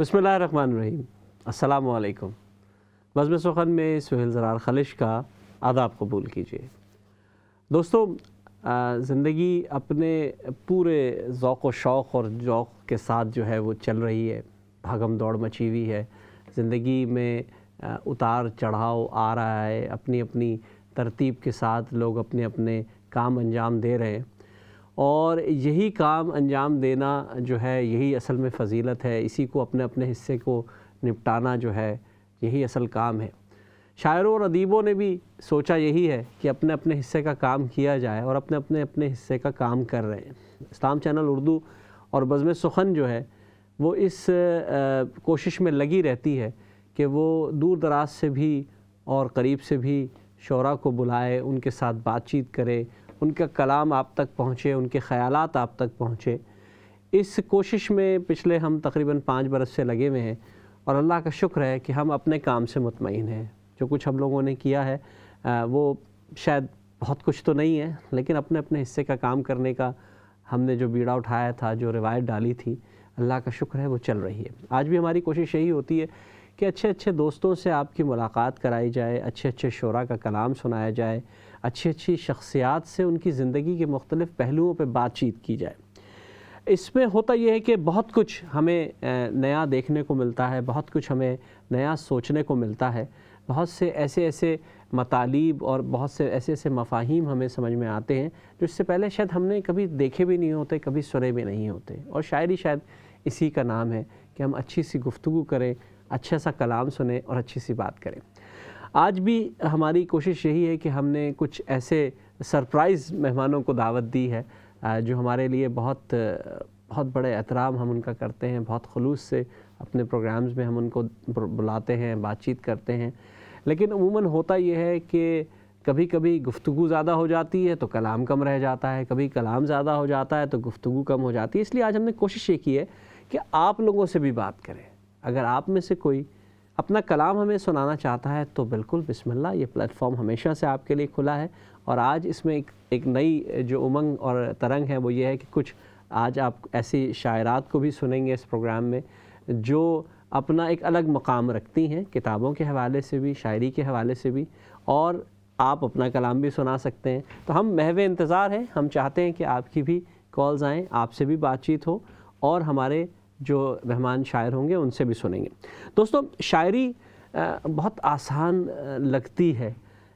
بسم اللہ الرحمن الرحیم۔ السلام علیکم۔ بزم سخن میں سہیل زرار خلش کا آداب قبول کیجیے۔ دوستو، زندگی اپنے پورے ذوق و شوق اور ذوق کے ساتھ جو ہے وہ چل رہی ہے، بھاگم دوڑ مچی ہوئی ہے۔ زندگی میں اتار چڑھاؤ آ رہا ہے، اپنی اپنی ترتیب کے ساتھ لوگ اپنے اپنے کام انجام دے رہے ہیں، اور یہی کام انجام دینا جو ہے یہی اصل میں فضیلت ہے۔ اسی کو اپنے اپنے حصے کو نپٹانا جو ہے یہی اصل کام ہے۔ شاعروں اور ادیبوں نے بھی سوچا یہی ہے کہ اپنے اپنے حصے کا کام کیا جائے، اور اپنے اپنے حصے کا کام کر رہے ہیں۔ اسلام چینل اردو اور بزم سخن جو ہے وہ اس کوشش میں لگی رہتی ہے کہ وہ دور دراز سے بھی اور قریب سے بھی شعراء کو بلائے، ان کے ساتھ بات چیت کرے، ان کا کلام آپ تک پہنچے، ان کے خیالات آپ تک پہنچے۔ اس کوشش میں پچھلے ہم تقریباً 5 برس سے لگے ہوئے ہیں، اور اللہ کا شکر ہے کہ ہم اپنے کام سے مطمئن ہیں۔ جو کچھ ہم لوگوں نے کیا ہے وہ شاید بہت کچھ تو نہیں ہے، لیکن اپنے اپنے حصے کا کام کرنے کا ہم نے جو بیڑا اٹھایا تھا، جو روایت ڈالی تھی، اللہ کا شکر ہے وہ چل رہی ہے۔ آج بھی ہماری کوشش یہی ہوتی ہے کہ اچھے اچھے دوستوں سے آپ کی ملاقات کرائی جائے، اچھے اچھے شعراء کا کلام سنایا جائے، اچھی اچھی شخصیات سے ان کی زندگی کے مختلف پہلوؤں پہ بات چیت کی جائے۔ اس میں ہوتا یہ ہے کہ بہت کچھ ہمیں نیا دیکھنے کو ملتا ہے، بہت کچھ ہمیں نیا سوچنے کو ملتا ہے، بہت سے ایسے مطالب اور بہت سے ایسے مفاہیم ہمیں سمجھ میں آتے ہیں جو اس سے پہلے شاید ہم نے کبھی دیکھے بھی نہیں ہوتے، کبھی سنے بھی نہیں ہوتے۔ اور شاعری شاید اسی کا نام ہے کہ ہم اچھی سی گفتگو کریں، اچھا سا کلام سنیں اور اچھی سی بات کریں۔ آج بھی ہماری کوشش یہی ہے کہ ہم نے کچھ ایسے سرپرائز مہمانوں کو دعوت دی ہے جو ہمارے لیے بہت بڑے احترام ہم ان کا کرتے ہیں، بہت خلوص سے اپنے پروگرامز میں ہم ان کو بلاتے ہیں، بات چیت کرتے ہیں۔ لیکن عموماً ہوتا یہ ہے کہ کبھی کبھی گفتگو زیادہ ہو جاتی ہے تو کلام کم رہ جاتا ہے، کبھی کلام زیادہ ہو جاتا ہے تو گفتگو کم ہو جاتی ہے۔ اس لیے آج ہم نے کوشش یہ کی ہے کہ آپ لوگوں سے بھی بات کریں۔ اگر آپ میں سے کوئی اپنا کلام ہمیں سنانا چاہتا ہے تو بالکل بسم اللہ، یہ پلیٹ فارم ہمیشہ سے آپ کے لیے کھلا ہے۔ اور آج اس میں ایک نئی جو امنگ اور ترنگ ہے وہ یہ ہے کہ کچھ آج آپ ایسی شاعرات کو بھی سنیں گے اس پروگرام میں جو اپنا ایک الگ مقام رکھتی ہیں، کتابوں کے حوالے سے بھی، شاعری کے حوالے سے بھی، اور آپ اپنا کلام بھی سنا سکتے ہیں۔ تو ہم محو انتظار ہیں، ہم چاہتے ہیں کہ آپ کی بھی کالز آئیں، آپ سے بھی بات چیت ہو، اور ہمارے جو مہمان شاعر ہوں گے ان سے بھی سنیں گے۔ دوستو، شاعری بہت آسان لگتی ہے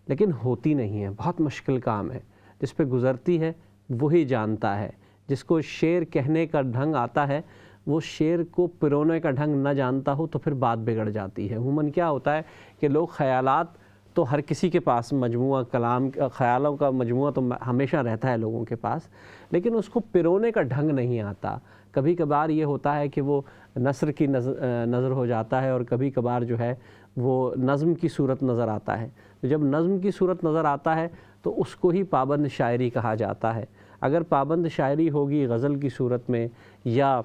لیکن ہوتی نہیں ہے، بہت مشکل کام ہے۔ جس پہ گزرتی ہے وہی جانتا ہے۔ جس کو شعر کہنے کا ڈھنگ آتا ہے وہ شعر کو پرونے کا ڈھنگ نہ جانتا ہو تو پھر بات بگڑ جاتی ہے۔ عموماً کیا ہوتا ہے کہ لوگ خیالات تو ہر کسی کے پاس مجموعہ کلام خیالوں کا مجموعہ تو ہمیشہ رہتا ہے لوگوں کے پاس، لیکن اس کو پرونے کا ڈھنگ نہیں آتا۔ کبھی کبھار یہ ہوتا ہے کہ وہ نثر کی نظر ہو جاتا ہے، اور کبھی کبھار جو ہے وہ نظم کی صورت نظر آتا ہے۔ جب نظم کی صورت نظر آتا ہے تو اس کو ہی پابند شاعری کہا جاتا ہے۔ اگر پابند شاعری ہوگی غزل کی صورت میں یا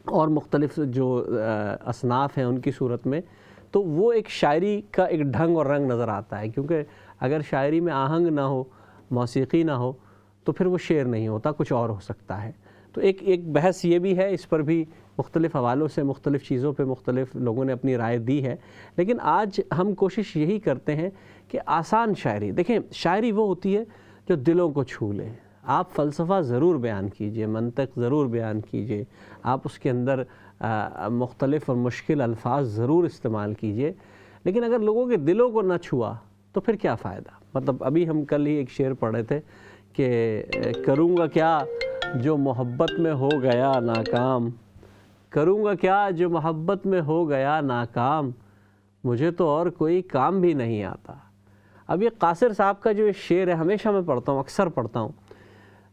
اور مختلف جو اصناف ہیں ان کی صورت میں، تو وہ ایک شاعری کا ایک ڈھنگ اور رنگ نظر آتا ہے۔ کیونکہ اگر شاعری میں آہنگ نہ ہو، موسیقی نہ ہو، تو پھر وہ شعر نہیں ہوتا، کچھ اور ہو سکتا ہے۔ تو ایک بحث یہ بھی ہے، اس پر بھی مختلف حوالوں سے مختلف چیزوں پہ مختلف لوگوں نے اپنی رائے دی ہے۔ لیکن آج ہم کوشش یہی کرتے ہیں کہ آسان شاعری دیکھیں۔ شاعری وہ ہوتی ہے جو دلوں کو چھو لے۔ آپ فلسفہ ضرور بیان کیجئے، منطق ضرور بیان کیجئے، آپ اس کے اندر مختلف اور مشکل الفاظ ضرور استعمال کیجئے، لیکن اگر لوگوں کے دلوں کو نہ چھوا تو پھر کیا فائدہ؟ مطلب ابھی ہم کل ہی ایک شعر پڑھ رہے تھے کہ کروں گا کیا جو محبت میں ہو گیا ناکام، کروں گا کیا جو محبت میں ہو گیا ناکام، مجھے تو اور کوئی کام بھی نہیں آتا۔ اب یہ قاصر صاحب کا جو شعر ہے ہمیشہ میں پڑھتا ہوں، اکثر پڑھتا ہوں،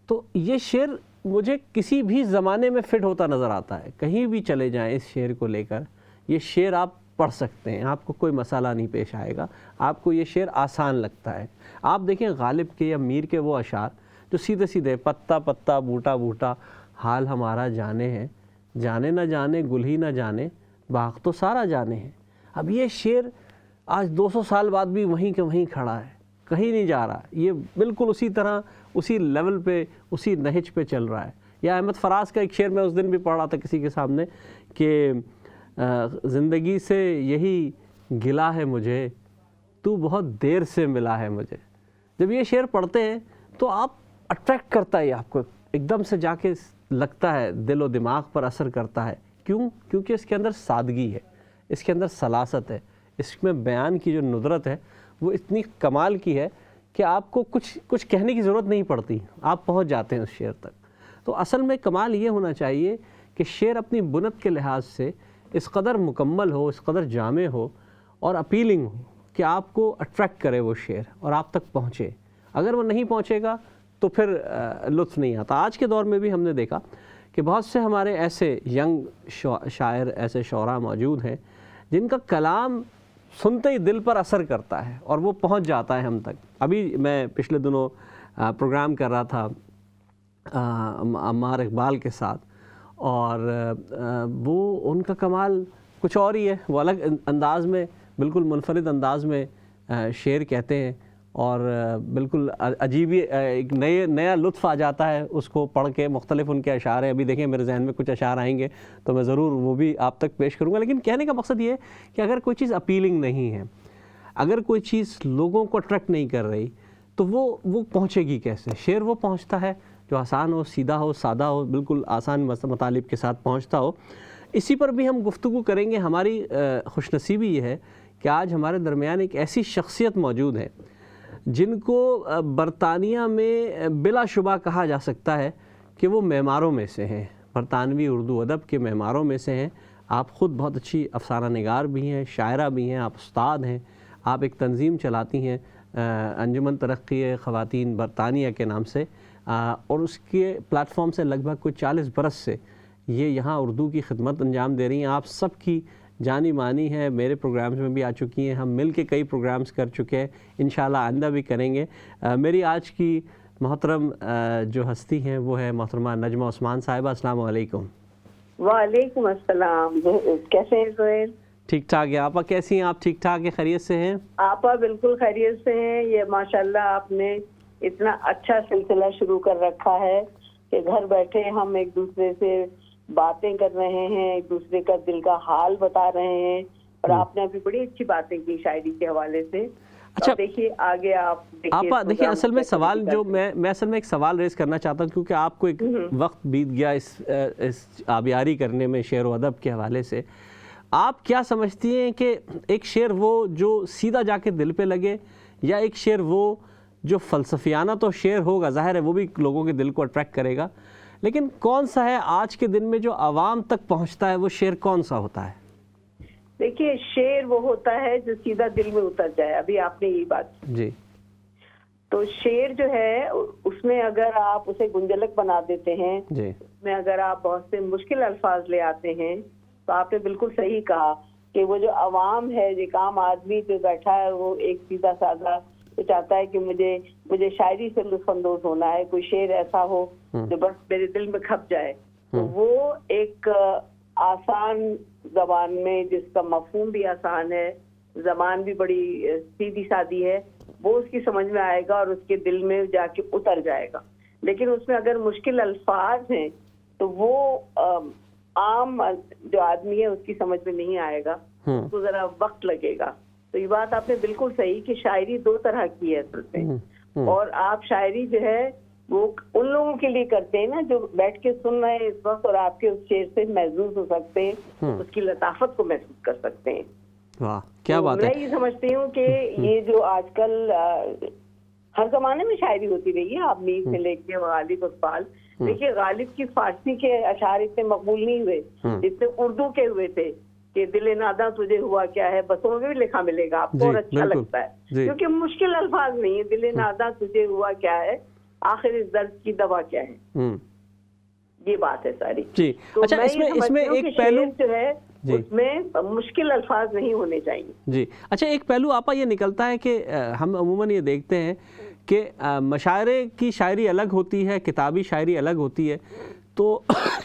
تو یہ شعر مجھے کسی بھی زمانے میں فٹ ہوتا نظر آتا ہے۔ کہیں بھی چلے جائیں اس شعر کو لے کر، یہ شعر آپ پڑھ سکتے ہیں، آپ کو کوئی مسئلہ نہیں پیش آئے گا، آپ کو یہ شعر آسان لگتا ہے۔ آپ دیکھیں غالب کے یا میر کے وہ اشعار جو سیدھے سیدھے پتا پتا بوٹا بوٹا حال ہمارا جانے ہیں، جانے نہ جانے گل ہی نہ جانے باغ تو سارا جانے ہیں۔ اب یہ شعر آج 200 سال بعد بھی وہیں کے وہیں کھڑا ہے، کہیں نہیں جا رہا، یہ بالکل اسی طرح اسی لیول پہ اسی نہج پہ چل رہا ہے۔ یا احمد فراز کا ایک شعر میں اس دن بھی پڑھ رہا تھا کسی کے سامنے کہ زندگی سے یہی گلا ہے مجھے، تو بہت دیر سے ملا ہے مجھے. جب یہ شعر پڑھتے ہیں تو آپ اٹریکٹ کرتا ہے، آپ کو ایک دم سے جا کے لگتا ہے، دل و دماغ پر اثر کرتا ہے. کیوں؟ کیونکہ اس کے اندر سادگی ہے، اس کے اندر سلاست ہے، اس میں بیان کی جو ندرت ہے وہ اتنی کمال کی ہے کہ آپ کو کچھ کہنے کی ضرورت نہیں پڑتی، آپ پہنچ جاتے ہیں اس شعر تک. تو اصل میں کمال یہ ہونا چاہیے کہ شعر اپنی بنت کے لحاظ سے اس قدر مکمل ہو، اس قدر جامع ہو اور اپیلنگ ہو کہ آپ کو اٹریکٹ کرے وہ شعر اور آپ تک پہنچے. اگر وہ نہیں پہنچے گا تو پھر لطف نہیں آتا. آج کے دور میں بھی ہم نے دیکھا کہ بہت سے ہمارے ایسے ینگ شاعر، ایسے شعراء موجود ہیں جن کا کلام سنتے ہی دل پر اثر کرتا ہے اور وہ پہنچ جاتا ہے ہم تک. ابھی میں پچھلے دنوں پروگرام کر رہا تھا عمار اقبال کے ساتھ، اور وہ ان کا کمال کچھ اور ہی ہے. وہ الگ انداز میں، بالکل منفرد انداز میں شعر کہتے ہیں اور بالکل عجیب ایک نیا لطف آ جاتا ہے اس کو پڑھ کے. مختلف ان کے اشعار ہیں، ابھی دیکھیں میرے ذہن میں کچھ اشعار آئیں گے تو میں ضرور وہ بھی آپ تک پیش کروں گا. لیکن کہنے کا مقصد یہ ہے کہ اگر کوئی چیز اپیلنگ نہیں ہے، اگر کوئی چیز لوگوں کو اٹریکٹ نہیں کر رہی تو وہ پہنچے گی کیسے؟ شعر وہ پہنچتا ہے جو آسان ہو، سیدھا ہو، سادہ ہو، بالکل آسان مطالب کے ساتھ پہنچتا ہو. اسی پر بھی ہم گفتگو کریں گے. ہماری خوش نصیبی یہ ہے کہ آج ہمارے درمیان ایک ایسی شخصیت موجود ہے جن کو برطانیہ میں بلا شبہ کہا جا سکتا ہے کہ وہ معماروں میں سے ہیں، برطانوی اردو ادب کے معماروں میں سے ہیں. آپ خود بہت اچھی افسانہ نگار بھی ہیں، شاعرہ بھی ہیں، آپ استاد ہیں، آپ ایک تنظیم چلاتی ہیں انجمن ترقی خواتین برطانیہ کے نام سے، اور اس کے پلیٹ فارم سے لگ بھگ کوئی 40 برس سے یہ یہاں اردو کی خدمت انجام دے رہی ہیں. آپ سب کی جانی مانی ہے، میرے پروگرامز میں بھی آ چکی ہیں، ہم مل کے کئی پروگرامز کر چکے ہیں، انشاءاللہ آئندہ بھی کریں گے. میری آج کی محترم جو ہستی ہیں وہ ہے محترمہ نجمہ عثمان صاحبہ. السلام علیکم. وعلیکم السلام. کیسے ہیں سہیل؟ ٹھیک ٹھاک ہے. آپا کیسی ہیں؟ آپ ٹھیک ٹھاک ہیں؟ خیریت سے ہیں؟ آپا بالکل خیریت سے ہیں. یہ ماشاءاللہ آپ نے اتنا اچھا سلسلہ شروع کر رکھا ہے کہ گھر بیٹھے ہم ایک دوسرے سے باتیں کر رہے ہیں، ایک دوسرے کا دل کا حال بتا رہے ہیں، اور آپ نے ابھی بڑی اچھی باتیں کی شاعری کے حوالے سے. اچھا دیکھیے آگے آپ دیکھیے اصل میں سوال جو میں اصل میں ایک سوال ریز کرنا چاہتا ہوں، کیونکہ آپ کو ایک وقت بیت گیا اس آبیاری کرنے میں شعر و ادب کے حوالے سے. آپ کیا سمجھتی ہیں کہ ایک شعر وہ جو سیدھا جا کے دل پہ لگے، یا ایک شعر وہ جو فلسفیانہ تو شعر ہوگا، ظاہر ہے وہ بھی لوگوں کے دل کو اٹریکٹ کرے گا، لیکن کون سا ہے آج کے دن میں جو عوام تک پہنچتا ہے؟ وہ شعر کون سا ہوتا ہے؟ دیکھیے شعر وہ ہوتا ہے جو سیدھا دل میں اتر جائے. ابھی آپ نے یہی بات جی. تو شعر جو ہے اس میں اگر آپ اسے گنجلک بنا دیتے ہیں، جی، اس میں اگر آپ بہت سے مشکل الفاظ لے آتے ہیں، تو آپ نے بالکل صحیح کہا کہ وہ جو عوام ہے، ایک عام آدمی جو بیٹھا ہے، وہ ایک سیدھا سادہ چاہتا ہے کہ مجھے شاعری سے لطف اندوز ہونا ہے، کوئی شعر ایسا ہو جو بس میرے دل میں کھپ جائے. تو وہ ایک آسان زبان میں، جس کا مفہوم بھی آسان ہے، زبان بھی بڑی سیدھی سادی ہے، وہ اس کی سمجھ میں آئے گا اور اس کے دل میں جا کے اتر جائے گا. لیکن اس میں اگر مشکل الفاظ ہیں تو وہ عام جو آدمی ہے اس کی سمجھ میں نہیں آئے گا، اس کو ذرا وقت لگے گا. تو یہ بات آپ نے بالکل صحیح کہ شاعری دو طرح کی ہے اصل میں، اور آپ شاعری جو ہے وہ ان لوگوں کے لیے کرتے ہیں نا جو بیٹھ کے سن رہے ہیں اس وقت، اور آپ کے اس شعر سے محظوظ ہو سکتے ہیں، اس کی لطافت کو محسوس کر سکتے ہیں. واہ کیا بات ہے. میں یہ سمجھتی ہوں کہ یہ جو آج کل ہر زمانے میں شاعری ہوتی رہی ہے، آپ میر سے لے کے غالب اقبال، دیکھیے غالب کی فارسی کے اشعار اتنے مقبول نہیں ہوئے جتنے اردو کے ہوئے تھے، کہ دل ناداں تجھے ہوا کیا ہے، بسوں میں بھی لکھا ملے گا آپ کو اور اچھا لگتا ہے، کیونکہ مشکل الفاظ نہیں ہے. دل ناداں تجھے ہوا کیا ہے، آخر اس درد کی دوا کیا ہے، یہ بات ہے ساری. تو اچھا اس میں ایک پہلو جو ہے اس میں مشکل الفاظ نہیں ہونے چاہیے. جی اچھا ایک پہلو آپا یہ نکلتا ہے کہ ہم عموماً یہ دیکھتے ہیں کہ مشاعرے کی شاعری الگ ہوتی ہے، کتابی شاعری الگ ہوتی ہے. تو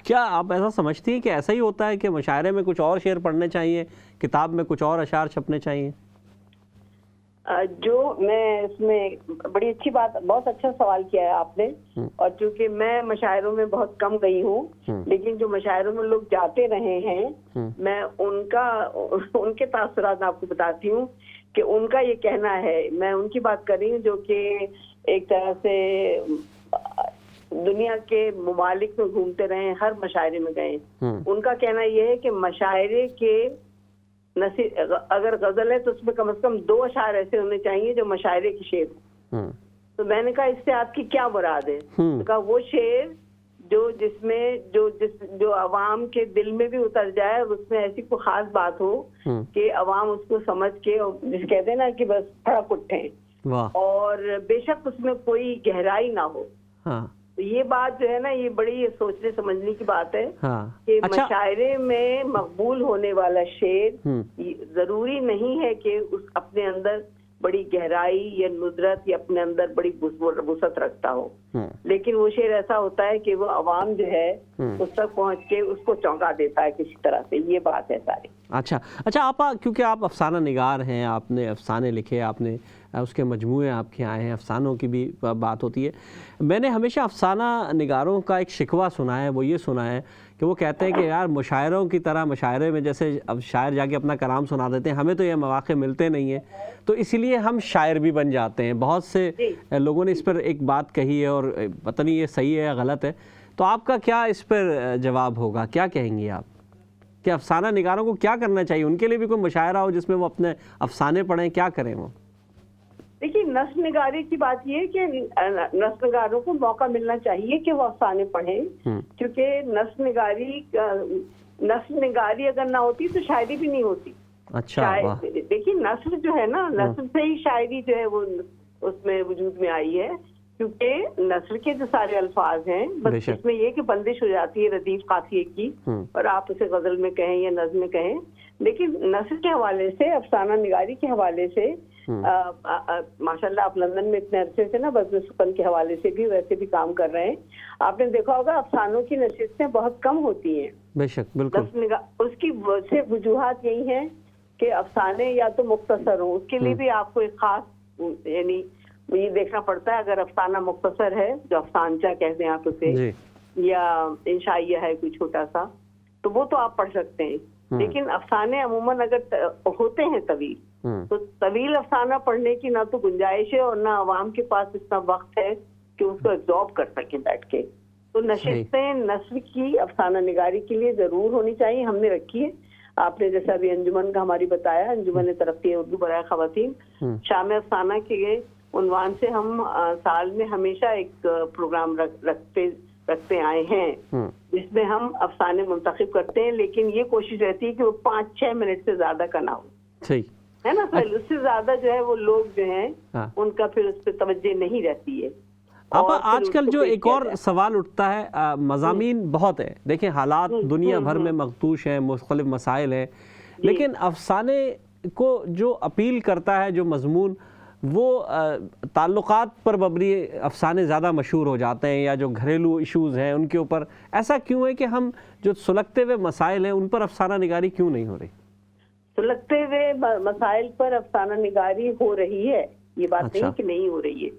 کیا آپ ایسا سمجھتی ہیں کہ ایسا ہی ہوتا ہے کہ مشاعرے میں کچھ اور شعر پڑھنے چاہیے، کتاب میں کچھ اور اشعار چھپنے چاہیے؟ جو میں اس میں بڑی اچھی بات، بہت اچھا سوال کیا ہے آپ نے. اور چونکہ میں مشاعروں میں بہت کم گئی ہوں، لیکن جو مشاعروں میں لوگ جاتے رہے ہیں، میں ان کے تاثرات آپ کو بتاتی ہوں کہ ان کا یہ کہنا ہے. میں ان کی بات کر رہی ہوں جو کہ ایک طرح سے دنیا کے ممالک میں گھومتے رہے، ہر مشاعرے میں گئے. ان کا کہنا یہ ہے کہ مشاعرے کے اگر غزل ہے تو اس میں کم از کم 2 اشعار ایسے ہونے چاہیے جو مشاعرے کی شعر ہوں. تو میں نے کہا اس سے آپ کی کیا مراد ہے؟ تو کہا وہ شعر جس میں جو عوام کے دل میں بھی اتر جائے، اور اس میں ایسی کوئی خاص بات ہو کہ عوام اس کو سمجھ کے، جس کہتے ہیں نا کہ بس پھڑک اٹھیں، اور بے شک اس میں کوئی گہرائی نہ ہو. تو یہ بات جو ہے نا، یہ بڑی سوچنے سمجھنے کی بات ہے کہ مشاعرے میں مقبول ہونے والا شعر ضروری نہیں ہے کہ اس اپنے اندر بڑی گہرائی یا ندرت یا اپنے اندر بڑی وسعت رکھتا ہو، لیکن وہ شعر ایسا ہوتا ہے کہ وہ عوام جو ہے اس تک پہنچ کے اس کو چونکا دیتا ہے کسی طرح سے. یہ بات ہے ساری. اچھا آپ، کیونکہ آپ افسانہ نگار ہیں، آپ نے افسانے لکھے، آپ نے اس کے مجموعے آپ کے آئے ہیں، افسانوں کی بھی بات ہوتی ہے. میں نے ہمیشہ افسانہ نگاروں کا ایک شکوہ سنا ہے، وہ یہ سنا ہے کہ وہ کہتے ہیں کہ یار مشاعروں کی طرح مشاعرے میں جیسے اب شاعر جا کے اپنا کلام سنا دیتے ہیں، ہمیں تو یہ مواقع ملتے نہیں ہیں، تو اس لیے ہم شاعر بھی بن جاتے ہیں. بہت سے لوگوں نے اس پر ایک بات کہی ہے، اور پتہ نہیں یہ صحیح ہے یا غلط ہے. تو آپ کا کیا اس پر جواب ہوگا؟ کیا کہیں گے آپ کہ افسانہ نگاروں کو کیا کرنا چاہیے؟ ان کے لیے بھی کوئی مشاعرہ ہو جس میں وہ اپنے افسانے پڑھیں، کیا کریں وہ؟ دیکھیے، نثر نگاری کی بات یہ ہے کہ نثر نگاروں کو موقع ملنا چاہیے کہ وہ افسانے پڑھیں، کیونکہ نثر نگاری اگر نہ ہوتی تو شاعری بھی نہیں ہوتی. اچھا، دیکھیے نثر جو ہے نا، نثر سے ہی شاعری جو ہے وہ اس میں وجود میں آئی ہے، کیونکہ نثر کے جو سارے الفاظ ہیں، بس اس میں یہ کہ بندش ہو جاتی ہے ردیف قافیے کی، اور آپ اسے غزل میں کہیں یا نظم میں کہیں. لیکن نثر کے حوالے سے، افسانہ نگاری کے حوالے سے ماشاءاللہ آپ لندن میں اتنے عرصے سے نا بزم سخن کے حوالے سے بھی ویسے بھی کام کر رہے ہیں. آپ نے دیکھا ہوگا افسانوں کی نشستیں بہت کم ہوتی ہیں. بے شک، بالکل. اس کی وجوہات یہی ہیں کہ افسانے یا تو مختصر ہوں، اس کے لیے بھی آپ کو ایک خاص یعنی یہ دیکھنا پڑتا ہے. اگر افسانہ مختصر ہے، جو افسانچہ کہتے ہیں آپ اسے، یا انشائیہ ہے کوئی چھوٹا سا، تو وہ تو آپ پڑھ سکتے ہیں. لیکن افسانے عموماً اگر ہوتے ہیں طویل، تو طویل افسانہ پڑھنے کی نہ تو گنجائش ہے اور نہ عوام کے پاس اتنا وقت ہے کہ اس کو ایبزارب کر سکیں بیٹھ کے. تو نشستیں نثر کی افسانہ نگاری کے لیے ضرور ہونی چاہیے. ہم نے رکھی ہے. آپ نے جیسا ابھی انجمن کا ہماری بتایا، انجمن ترقی اردو برائے خواتین، شام افسانہ کے عنوان سے ہم سال میں ہمیشہ ایک پروگرام رکھتے آئے ہیں، جس میں ہم افسانے منتخب کرتے ہیں. لیکن یہ کوشش رہتی ہے کہ وہ 5-6 منٹ سے زیادہ کا نہ ہو، ہے نا. پھر اس سے زیادہ جو ہے وہ لوگ جو ہیں ان کا پھر اس پہ توجہ نہیں رہتی ہے. آج کل جو ایک اور سوال اٹھتا ہے، مضامین بہت ہے، دیکھیں حالات دنیا بھر میں مخدوش ہیں، مختلف مسائل ہیں، لیکن افسانے کو جو اپیل کرتا ہے، جو مضمون، وہ تعلقات پر مبنی افسانے زیادہ مشہور ہو جاتے ہیں، یا جو گھریلو ایشوز ہیں ان کے اوپر. ایسا کیوں ہے کہ ہم جو سلگتے ہوئے مسائل ہیں ان پر افسانہ نگاری کیوں نہیں ہو رہی؟ سلگتے ہوئے مسائل پر افسانہ نگاری ہو رہی ہے، یہ بات نہیں کہ نہیں ہو رہی ہے،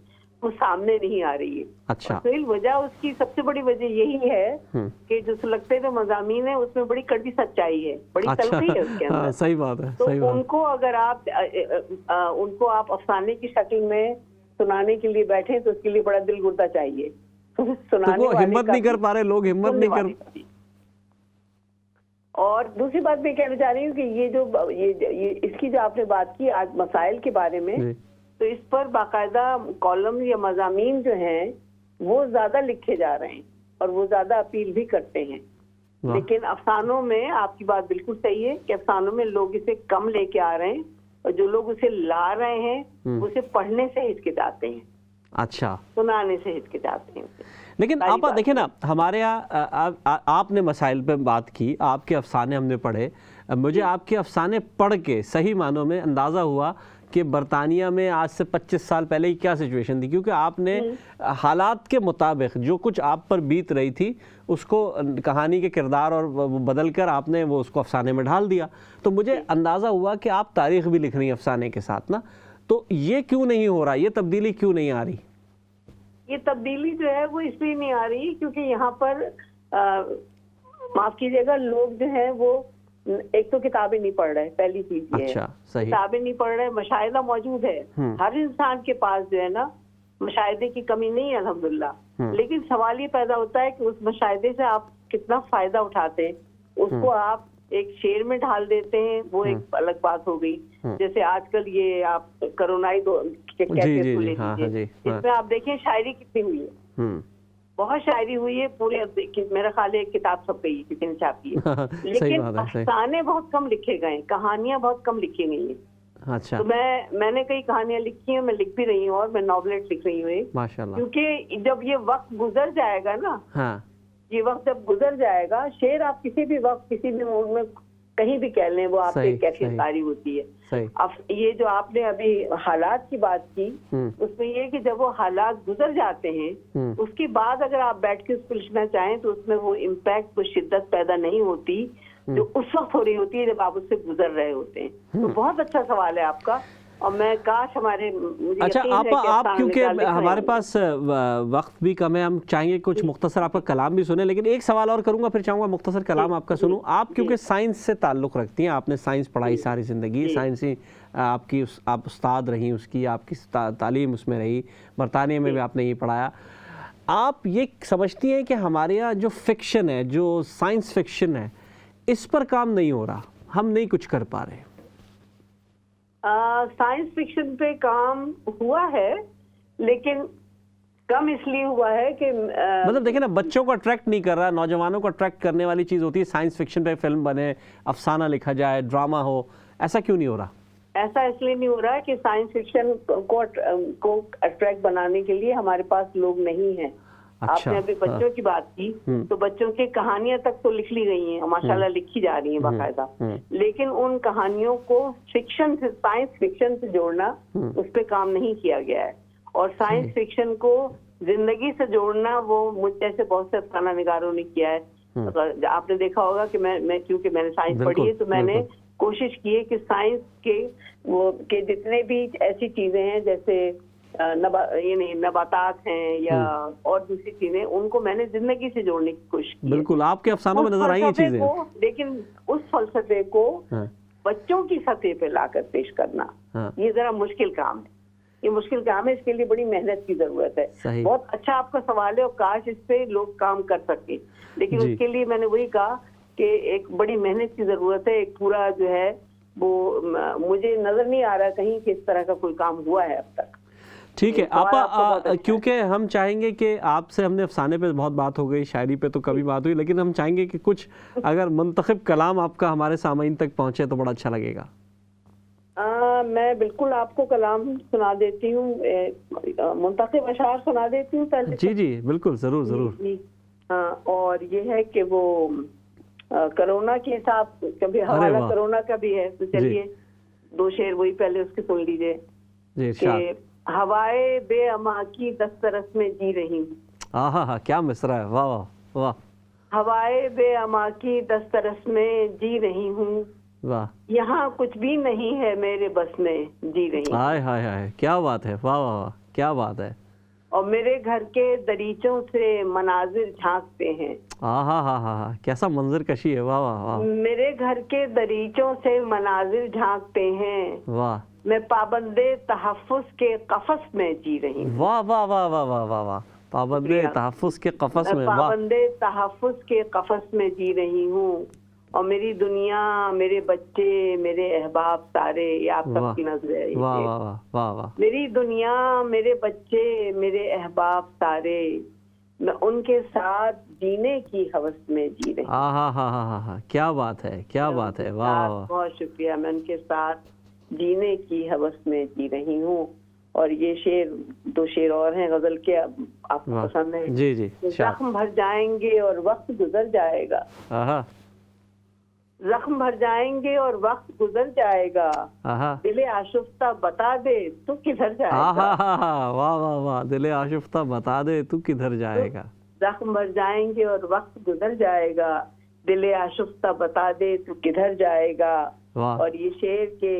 وہ سامنے نہیں آ رہی ہے. اچھا. وجہ اس کی سب سے بڑی وجہ یہی ہے کہ جو سلگتے ہوئے مضامین ہیں اس میں بڑی کڑوی سچائی ہے، بڑی تلخی ہے اس کے اندر. صحیح بات ہے. تو ان کو اگر آپ افسانے کی شکل میں سنانے کے لیے بیٹھیں تو اس کے لیے بڑا دل گردہ چاہیے. سنانے والے ہمت نہیں کر پا رہے، لوگ ہمت نہیں کر. اور دوسری بات میں کہنا چاہ رہی ہوں کہ یہ اس کی جو آپ نے بات کی آج مسائل کے بارے میں، تو اس پر باقاعدہ کالم یا مضامین جو ہیں وہ زیادہ لکھے جا رہے ہیں اور وہ زیادہ اپیل بھی کرتے ہیں. لیکن افسانوں میں آپ کی بات بالکل صحیح ہے کہ افسانوں میں لوگ اسے کم لے کے آ رہے ہیں، اور جو لوگ اسے لا رہے ہیں اسے پڑھنے سے ہچکچاتے ہیں. اچھا. سنانے سے ہچکچاتے ہیں. لیکن آپ دیکھیں نا، ہمارے یہاں آپ نے مسائل پہ بات کی، آپ کے افسانے ہم نے پڑھے. مجھے آپ کے افسانے پڑھ کے صحیح معنوں میں اندازہ ہوا کہ برطانیہ میں آج سے 25 سال پہلے کی کیا سچویشن تھی، کیونکہ آپ نے حالات کے مطابق جو کچھ آپ پر بیت رہی تھی اس کو کہانی کے کردار اور بدل کر آپ نے وہ اس کو افسانے میں ڈھال دیا. تو مجھے اندازہ ہوا کہ آپ تاریخ بھی لکھ رہی ہیں افسانے کے ساتھ نا. تو یہ کیوں نہیں ہو رہا, یہ تبدیلی کیوں نہیں آ رہی؟ یہ تبدیلی جو ہے وہ اس لیے نہیں آ رہی کیونکہ یہاں پر معاف کیجیے گا, لوگ جو ہیں وہ ایک تو کتابیں نہیں پڑھ رہے, پہلی چیز یہ اچھا, ہے صحیح. کتابیں نہیں پڑھ رہے, مشاہدہ موجود ہے, ہر انسان کے پاس جو ہے نا مشاہدے کی کمی نہیں ہے الحمدللہ, لیکن سوال یہ پیدا ہوتا ہے کہ اس مشاہدے سے آپ کتنا فائدہ اٹھاتے ہیں, اس کو آپ ایک شعر میں ڈھال دیتے ہیں, وہ ایک الگ بات ہو گئی. جیسے آج کل یہ آپ کرونائی اس میں آپ دیکھیں شاعری کتنی ہوئی ہے, بہت شاعری ہوئی ہے, پورے میرا خیال ہے ایک کتاب چھپ گئی کسی نے چھاپی ہے, لیکن افسانے بہت کم لکھے گئے, کہانیاں بہت کم لکھی گئی ہیں. اچھا, تو میں نے کئی کہانیاں لکھی ہیں, میں لکھ بھی رہی ہوں, اور میں ناولٹ لکھ رہی ہوں ماشاءاللہ, کیونکہ جب یہ وقت گزر جائے گا نا, یہ وقت جب گزر جائے گا, شعر آپ کسی بھی وقت کسی بھی موڈ میں کہیں بھی کہہ لیں, وہ آپ کی کیفیت طاری ہوتی ہے. اب یہ جو آپ نے ابھی حالات کی بات کی, اس میں یہ کہ جب وہ حالات گزر جاتے ہیں اس کے بعد اگر آپ بیٹھ کے اس کو لکھنا چاہیں تو اس میں وہ امپیکٹ, وہ شدت پیدا نہیں ہوتی جو اس وقت ہو رہی ہوتی ہے جب آپ اس سے گزر رہے ہوتے ہیں. تو بہت اچھا سوال ہے آپ کا, اور میں کاش ہمارے اچھا آپ کیونکہ ہمارے پاس وقت بھی کم ہے, ہم چاہیں گے کچھ مختصر آپ کا کلام بھی سنیں, لیکن ایک سوال اور کروں گا پھر چاہوں گا مختصر کلام آپ کا سنوں. آپ کیونکہ سائنس سے تعلق رکھتی ہیں, آپ نے سائنس پڑھائی ساری زندگی, سائنسی آپ استاد رہی, اس کی آپ کی تعلیم اس میں رہی, برطانیہ میں بھی آپ نے یہ پڑھایا. آپ یہ سمجھتی ہیں کہ ہمارے یہاں جو فکشن ہے, جو سائنس فکشن ہے, اس پر کام نہیں ہو رہا, ہم نہیں کچھ کر پا رہے؟ سائنس فکشن پہ کام ہوا ہے, لیکن کم اس لیے ہوا ہے کہ مطلب دیکھیں نا, بچوں کو اٹریکٹ نہیں کر رہا, نوجوانوں کو اٹریکٹ کرنے والی چیز ہوتی ہے سائنس فکشن پہ فلم بنے, افسانہ لکھا جائے, ڈرامہ ہو, ایسا کیوں نہیں ہو رہا؟ ایسا اس لیے نہیں ہو رہا کہ سائنس فکشن کو اٹریکٹ بنانے کے لیے ہمارے پاس لوگ نہیں ہیں. آپ نے ابھی بچوں کی بات کی, تو بچوں کی کہانیاں تک تو لکھ لی گئی ہیں, ماشاءاللہ لکھی جا رہی ہیں باقاعدہ, لیکن ان کہانیوں کو فکشن سے, سائنس فکشن سے جوڑنا, اس پہ کام نہیں کیا گیا ہے. اور سائنس فکشن کو زندگی سے جوڑنا وہ مجھ جیسے بہت سے افسانہ نگاروں نے کیا ہے. آپ نے دیکھا ہوگا کہ میں کیونکہ میں نے سائنس پڑھی ہے, تو میں نے کوشش کی ہے کہ سائنس کے جتنے بھی ایسی چیزیں ہیں جیسے نباتات ہیں یا اور دوسری چیزیں, ان کو میں نے زندگی سے جوڑنے کی کوشش کی. بالکل, آپ کے افسانوں میں نظر آئی یہ چیزیں, لیکن اس فلسفے کو بچوں کی سطح پہ لا کر پیش کرنا یہ ذرا مشکل کام ہے. یہ مشکل کام ہے, اس کے لیے بڑی محنت کی ضرورت ہے. بہت اچھا آپ کا سوال ہے, اور کاش اس پہ لوگ کام کر سکیں, لیکن اس کے لیے میں نے وہی کہا کہ ایک بڑی محنت کی ضرورت ہے. ایک پورا جو ہے وہ مجھے نظر نہیں آ رہا کہیں کہ اس طرح کا کوئی کام ہوا ہے اب تک. ٹھیک ہے آپا, کیونکہ ہم چاہیں گے کہ آپ سے, ہم نے افسانے پہ بہت بات ہو گئی, شاعری پہ تو کبھی بات ہوئی, لیکن ہم چاہیں گے کہ کچھ اگر منتخب کلام آپ کا ہمارے سامعین تک پہنچے تو بڑا اچھا لگے گا. میں بالکل آپ کو کلام سنا دیتی ہوں, منتخب اشعار سنا دیتی ہوں پہلے. جی بالکل, ضرور. ہاں, اور یہ ہے کہ وہ کرونا کے حساب, کبھی حوالہ کرونا کا بھی ہے, تو چلیے 2 شعر وہی پہلے اس کے سن لیجئے. کہ ہوائے بے اما کی دسترس میں جی رہی ہوں. ہاں, کیا مصرع ہے, واہ واہ واہ. ہوائے بے اما کی دسترس میں جی رہی ہوں, واہ, یہاں کچھ بھی نہیں ہے میرے بس میں جی رہی ہوں. ہائے, کیا بات ہے, واہ واہ, کیا بات ہے. اور میرے گھر کے دریچوں سے مناظر جھانکتے ہیں. ہاں, کیسا منظر کشی ہے, واہ واہ واہ. میرے گھر کے دریچوں سے مناظر جھانکتے ہیں, واہ, میں پابندے تحفظ کے قفس میں جی رہی ہوں. واہ واہ واہ واہ واہ واہ واہ, پابندے تحفظ کے قفس میں, پابندے تحفظ کے قفس میں جی رہی ہوں. اور میری دنیا, میرے بچے, میرے احباب سارے, یہ آپ سب کی نظر ہے. واہ واہ واہ واہ. میری دنیا, میرے بچے, میرے احباب سارے, میں ان کے ساتھ جینے کی ہوس میں جی رہی ہوں. ہاں, کیا بات ہے, کیا بات ہے, واہ واہ. بہت شکریہ. میں ان کے ساتھ جینے کی ہوس میں جی رہی ہوں. اور یہ شعر, 2 شعر اور ہیں غزل کے, آپ کو پسند ہے. جی. زخم بھر جائیں گے اور وقت گزر جائے گا. زخم بھر جائیں گے اور وقت گزر جائے گا, دل آشفتہ بتا دے تو کدھر جائے گا. واہ واہ واہ, دل آشفتہ بتا دے تو کدھر جائے گا. زخم بھر جائیں گے اور وقت گزر جائے گا, دل آشفتہ بتا دے تو کدھر جائے گا. اور یہ شعر کے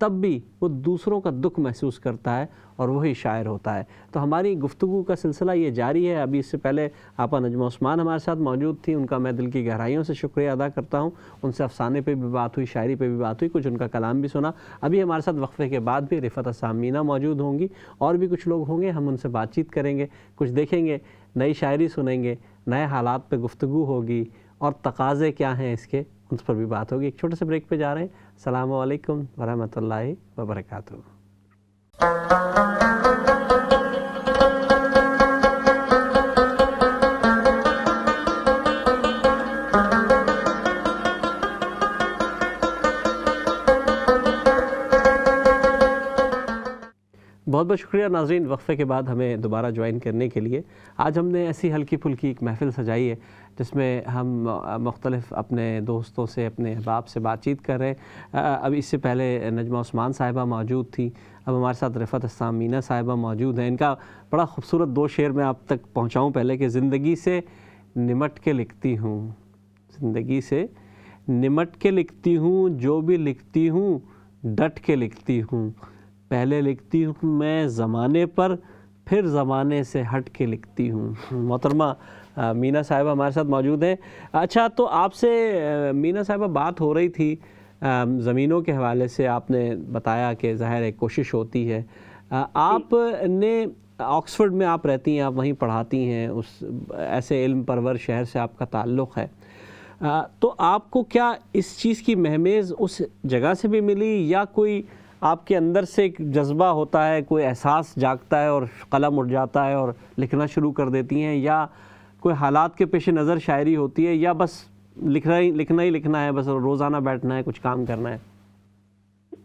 تب بھی وہ دوسروں کا دکھ محسوس کرتا ہے اور وہی شاعر ہوتا ہے۔ تو ہماری گفتگو کا سلسلہ یہ جاری ہے۔ ابھی اس سے پہلے آپا نجمہ عثمان ہمارے ساتھ موجود تھی، ان کا میں دل کی گہرائیوں سے شکریہ ادا کرتا ہوں۔ ان سے افسانے پہ بھی بات ہوئی، شاعری پہ بھی بات ہوئی، کچھ ان کا کلام بھی سنا۔ ابھی ہمارے ساتھ وقفے کے بعد بھی رفعت اسام مینا موجود ہوں گی، اور بھی کچھ لوگ ہوں گے، ہم ان سے بات چیت کریں گے، کچھ دیکھیں گے، نئی شاعری سنیں گے، نئے حالات پہ گفتگو ہوگی اور تقاضے کیا ہیں اس کے، ان پر بھی بات ہوگی۔ ایک چھوٹے سے بریک پہ جا رہے ہیں۔ السلام علیکم ورحمۃ اللہ وبرکاتہ۔ بہت بہت شکریہ ناظرین، وقفے کے بعد ہمیں دوبارہ جوائن کرنے کے لیے۔ آج ہم نے ایسی ہلکی پھلکی ایک محفل سجائی ہے جس میں ہم مختلف اپنے دوستوں سے، اپنے احباب سے بات چیت کر رہے ہیں۔ اب اس سے پہلے نجمہ عثمان صاحبہ موجود تھی، اب ہمارے ساتھ رفعت اسام مینا صاحبہ موجود ہیں۔ ان کا بڑا خوبصورت دو شعر میں آپ تک پہنچاؤں پہلے کہ زندگی سے نمٹ کے لکھتی ہوں، زندگی سے نمٹ کے لکھتی ہوں، جو بھی لکھتی ہوں ڈٹ کے لکھتی ہوں، پہلے لکھتی ہوں میں زمانے پر، پھر زمانے سے ہٹ کے لکھتی ہوں۔ محترمہ مینا صاحبہ ہمارے ساتھ موجود ہیں۔ اچھا، تو آپ سے مینا صاحبہ بات ہو رہی تھی زمینوں کے حوالے سے، آپ نے بتایا کہ ظاہر ایک کوشش ہوتی ہے۔ آپ نے آکسفورڈ میں آپ رہتی ہیں، آپ وہیں پڑھاتی ہیں، اس ایسے علم پرور شہر سے آپ کا تعلق ہے، تو آپ کو کیا اس چیز کی مہمیز اس جگہ سے بھی ملی، یا کوئی آپ کے اندر سے ایک جذبہ ہوتا ہے، کوئی احساس جاگتا ہے اور قلم اٹھ جاتا ہے اور لکھنا شروع کر دیتی ہیں، یا کوئی حالات کے پیش نظر شاعری ہوتی ہے، یا بس لکھنا ہی لکھنا ہے، بس روزانہ بیٹھنا ہے، کچھ کام کرنا ہے؟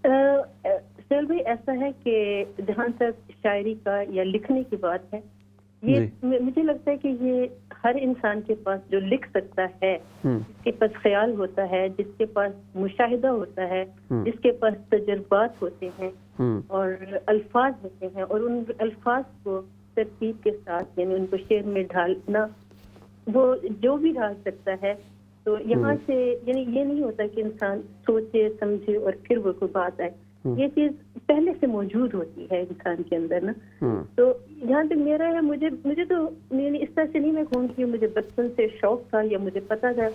سہیل بھائی، ایسا ہے کہ جہاں تک شاعری کا یا لکھنے کی بات ہے، یہ مجھے لگتا ہے کہ یہ ہر انسان کے پاس جو لکھ سکتا ہے، جس کے پاس خیال ہوتا ہے، جس کے پاس مشاہدہ ہوتا ہے، جس کے پاس تجربات ہوتے ہیں اور الفاظ ہوتے ہیں، اور ان الفاظ کو ترتیب کے ساتھ یعنی ان کو شعر میں ڈھالنا، وہ جو بھی ڈال سکتا ہے۔ تو یہاں سے یعنی یہ نہیں ہوتا کہ انسان سوچے سمجھے اور پھر وہ کوئی بات آئے، یہ چیز پہلے سے موجود ہوتی ہے انسان کے اندر نا۔ تو جہاں تک میرا ہے، مجھے تو اس طرح سے نہیں میں کہوں کہ مجھے بچپن سے شوق تھا یا مجھے پتا تھا،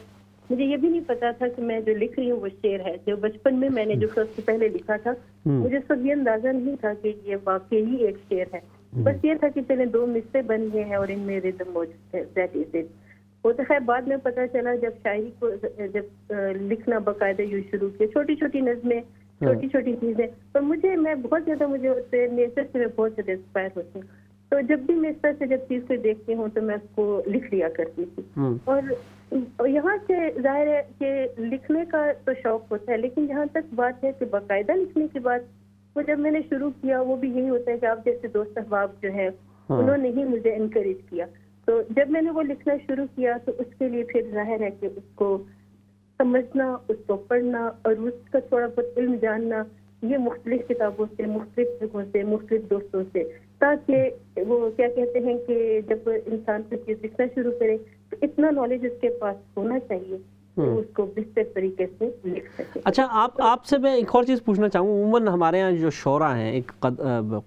مجھے یہ بھی نہیں پتا تھا کہ میں جو لکھ رہی ہوں وہ شعر ہے۔ جو بچپن میں نے جو سب سے پہلے لکھا تھا، مجھے سب یہ اندازہ نہیں تھا کہ یہ واقعی ایک شعر ہے، بس یہ تھا کہ چلے دو مصرے بن گئے ہیں اور ان میں ردم موجود ہے، دیٹ از اٹ۔ وہ تو خیر بعد میں پتا چلا جب شاعری کو جب لکھنا باقاعدہ یوں شروع کیا، چھوٹی چھوٹی نظمیں، چھوٹی چھوٹی چیزیں، پر میں بہت زیادہ مجھے نیچر سے میں بہت زیادہ انسپائر ہوتی ہوں۔ تو جب بھی میں اس طرح سے جب چیز کو دیکھتی ہوں تو میں اس کو لکھ لیا کرتی تھی، اور یہاں سے ظاہر ہے کہ لکھنے کا تو شوق ہوتا ہے، لیکن جہاں تک بات ہے کہ باقاعدہ لکھنے کی بات، وہ جب میں نے شروع کیا وہ بھی یہی ہوتا ہے کہ آپ جیسے دوست احباب جو ہیں انہوں نے ہی مجھے انکریج کیا۔ تو جب میں نے وہ لکھنا شروع کیا تو اس کے لیے پھر ظاہر ہے کہ اس کو سمجھنا، اس کو پڑھنا اور اس کا تھوڑا بہت علم جاننا، یہ مختلف کتابوں سے، مختلف جگہوں سے، مختلف دوستوں سے، تاکہ وہ کیا کہتے ہیں کہ جب انسان کوئی چیز لکھنا شروع کرے تو اتنا نالج اس کے پاس ہونا چاہیے کہ اس کو بہتر طریقے سے لکھ سکے۔ اچھا، آپ سے میں ایک اور چیز پوچھنا چاہوں گا، عموماً ہمارے ہاں جو شعراء ہیں، ایک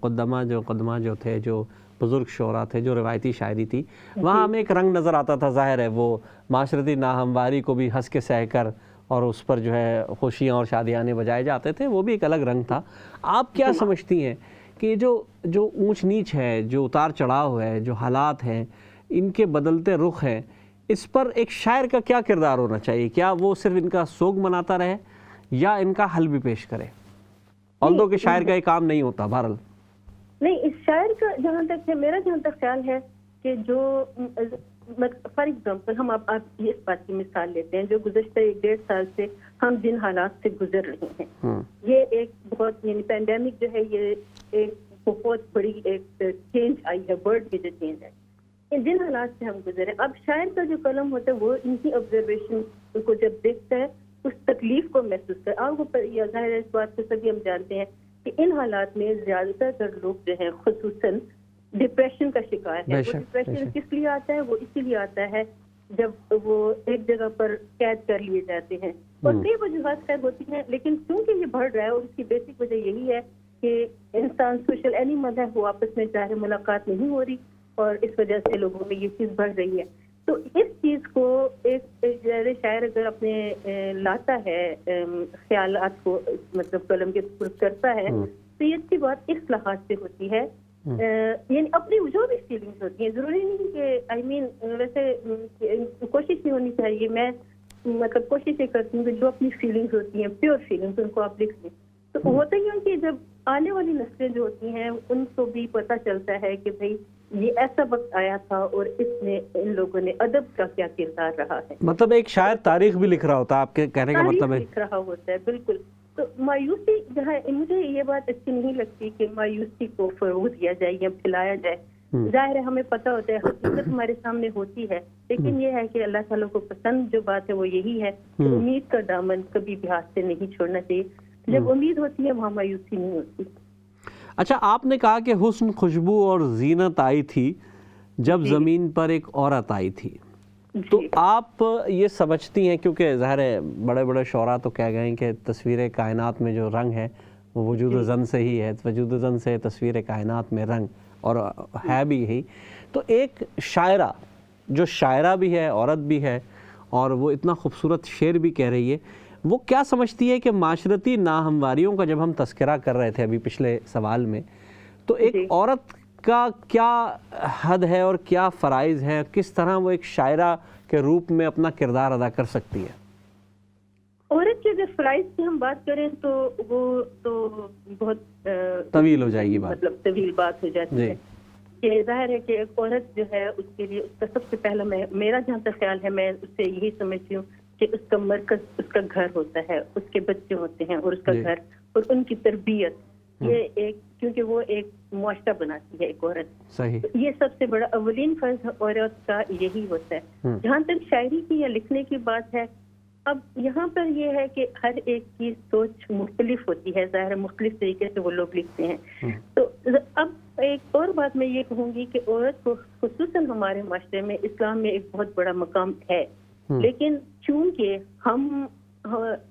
قدمہ جو تھے، جو بزرگ شعراء تھے، جو روایتی شاعری تھی، وہاں ہمیں ایک رنگ نظر آتا تھا، ظاہر ہے وہ معاشرتی ناہمواری کو بھی ہنس کے سہ کر، اور اس پر جو ہے خوشیاں اور شادیانے بجائے جاتے تھے، وہ بھی ایک الگ رنگ تھا۔ آپ کیا سمجھتی ہیں کہ جو اونچ نیچ ہے، جو اتار چڑھاؤ ہے، جو حالات ہیں، ان کے بدلتے رخ ہیں، اس پر ایک شاعر کا کیا کردار ہونا چاہیے؟ کیا وہ صرف ان کا سوگ مناتا رہے یا ان کا حل بھی پیش کرے؟ although کہ شاعر کا یہ کام نہیں ہوتا بہرحال۔ نہیں، اس شاعر کا جہاں تک ہے، میرا جہاں تک خیال ہے کہ جو فار ایگزامپل ہم آپ اس بات کی مثال لیتے ہیں، جو گزشتہ 1.5 سال سے ہم جن حالات سے گزر رہے ہیں، یہ ایک بہت یعنی پینڈیمک جو ہے، یہ ایک بہت بڑی ایک چینج آئی ہے، ورلڈ میں جو چینج ہے، جن حالات سے ہم گزرے۔ اب شاعر کا جو قلم ہوتا ہے وہ ان کی آبزرویشن کو جب دیکھتا ہے، اس تکلیف کو محسوس کرتا ہے۔ آپ کو ظاہر ہے اس بات کو سبھی ہم جانتے ہیں کہ ان حالات میں زیادہ تر لوگ جو ہیں خصوصاً ڈپریشن کا شکار ہے۔ وہ ڈپریشن کس لیے آتا ہے؟ وہ اسی لیے آتا ہے جب وہ ایک جگہ پر قید کر لیے جاتے ہیں، اور کئی وجوہات خیر ہوتی ہیں، لیکن کیونکہ یہ بڑھ رہا ہے اور اس کی بیسک وجہ یہی ہے کہ انسان سوشل اینیمل ہے، وہ آپس میں ظاہر ملاقات نہیں ہو رہی اور اس وجہ سے لوگوں میں یہ چیز بڑھ رہی ہے. تو اس چیز کو ایک شاعر اگر اپنے لاتا ہے خیالات کو مطلب قلم کے سپرد کرتا ہے تو یہ اچھی بات اس لحاظ سے ہوتی ہے، یعنی اپنی جو بھی فیلنگز ہوتی ہیں، ضروری نہیں کہ ویسے کوشش نہیں ہونی چاہیے، میں مطلب کوشش یہ کرتی ہوں کہ جو اپنی فیلنگز ہوتی ہیں پیور فیلنگز ان کو آپ لکھ لیں. تو ہوتا ہی ہے کہ جب آنے والی نسلیں جو ہوتی ہیں ان کو بھی پتہ چلتا ہے کہ بھئی یہ ایسا وقت آیا تھا اور اس میں ان لوگوں نے ادب کا کیا کردار رہا ہے. مطلب ایک شاعر تاریخ بھی لکھ رہا ہوتا ہے، آپ کے کہنے کا مطلب ہے لکھ رہا ہوتا ہے. بالکل. تو مایوسی جہاں مجھے یہ بات اچھی نہیں لگتی کہ مایوسی کو فروغ دیا جائے یا پھیلایا جائے. ظاہر ہے ہمیں پتہ ہوتا ہے، حقیقت ہمارے سامنے ہوتی ہے، لیکن یہ ہے کہ اللہ تعالیٰ کو پسند جو بات ہے وہ یہی ہے کہ امید کا دامن کبھی بھی ہاتھ سے نہیں چھوڑنا چاہیے. جب امید ہوتی ہے وہاں مایوسی نہیں ہوتی. اچھا، آپ نے کہا کہ حسن، خوشبو اور زینت آئی تھی جب زمین پر ایک عورت آئی تھی. تو آپ یہ سمجھتی ہیں، کیونکہ ظاہر ہے بڑے بڑے شعراء تو کہہ گئے ہیں کہ تصویر کائنات میں جو رنگ ہے وہ وجود زن سے ہی ہے، وجود زن سے تصویر کائنات میں رنگ، اور ہے بھی یہی. تو ایک شاعرہ جو شاعرہ بھی ہے، عورت بھی ہے، اور وہ اتنا خوبصورت شعر بھی کہہ رہی ہے، وہ کیا سمجھتی ہے کہ معاشرتی ناہمواریوں کا جب ہم تذکرہ کر رہے تھے ابھی پچھلے سوال میں، تو ایک عورت کا کیا حد ہے اور کیا فرائض ہیں، کس طرح وہ ایک شاعرہ کے روپ میں اپنا کردار ادا کر سکتی ہے؟ عورت کے اگر فرائض کی ہم بات کریں تو وہ تو بہت طویل ہو جائے گی بات، مطلب طویل بات ہو جاتی ہے. کہ ظاہر ہے کہ ایک عورت جو ہے اس کے لیے اس کا سب سے پہلا میرا جہاں تک خیال ہے، میں اس سے یہی سمجھتی ہوں کہ اس کا مرکز اس کا گھر ہوتا ہے، اس کے بچے ہوتے ہیں اور اس کا گھر اور ان کی تربیت. یہ ایک کیونکہ وہ ایک معاشرہ بناتی ہے ایک عورت. صحیح. یہ سب سے بڑا اولین فرض عورت کا یہی ہوتا ہے. جہاں تک شاعری کی یا لکھنے کی بات ہے، اب یہاں پر یہ ہے کہ ہر ایک کی سوچ مختلف ہوتی ہے، ظاہر مختلف طریقے سے وہ لوگ لکھتے ہیں. تو اب ایک اور بات میں یہ کہوں گی کہ عورت کو خصوصاً ہمارے معاشرے میں اسلام میں ایک بہت بڑا مقام ہے، لیکن چونکہ ہم